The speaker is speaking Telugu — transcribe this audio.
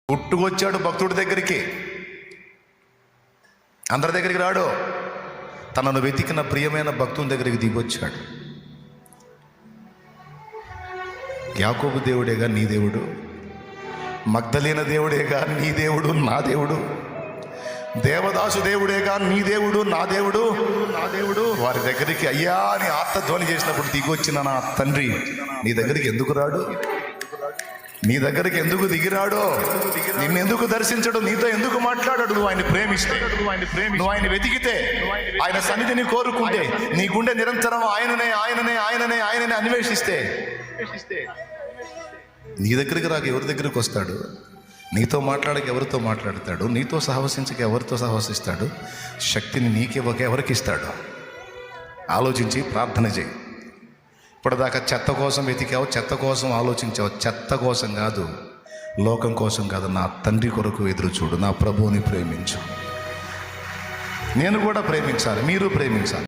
పుట్టుకొచ్చాడు భక్తుడి దగ్గరికి, అందరి దగ్గరికి రాడు. తనను వెతికిన ప్రియమైన భక్తుని దగ్గరికి దిగొచ్చాడు. యాకోబు దేవుడేగా నీ దేవుడు, మగ్దలేన దేవుడేగా నీ దేవుడు నా దేవుడు, దేవదాసు దేవుడేగా నీ దేవుడు నా దేవుడు. వారి దగ్గరికి అయ్యా అని ఆర్తధ్వని చేసినప్పుడు దిగొచ్చిన నా తండ్రి నీ దగ్గరికి ఎందుకు రాడు? నీ దగ్గరికి ఎందుకు దిగిరాడో? నిన్ను ఎందుకు దర్శించడు? నీతో ఎందుకు మాట్లాడాడు? నువ్వు ఆయన ప్రేమిస్తే, నువ్వు ఆయన వెతికితే, ఆయన సన్నిధిని కోరుకుంటే, నీ గుండె నిరంతరం ఆయననే ఆయననే ఆయననే ఆయననే అన్వేషిస్తే, నీ దగ్గరికి రాక ఎవరి దగ్గరికి వస్తాడు? నీతో మాట్లాడక ఎవరితో మాట్లాడతాడు? నీతో సహవసించక ఎవరితో సహవసిస్తాడు? శక్తిని నీకివ్వక ఎవరికి ఇస్తాడు? ఆలోచించి ప్రార్థన చేయి. ఇప్పటిదాకా చెత్త కోసం వెతికావు, చెత్త కోసం ఆలోచించావు. చెత్త కోసం కాదు, లోకం కోసం కాదు, నా తండ్రి కొరకు ఎదురు చూడు. నా ప్రభువుని ప్రేమించు. నేను కూడా ప్రేమించాలి, మీరు ప్రేమించాలి.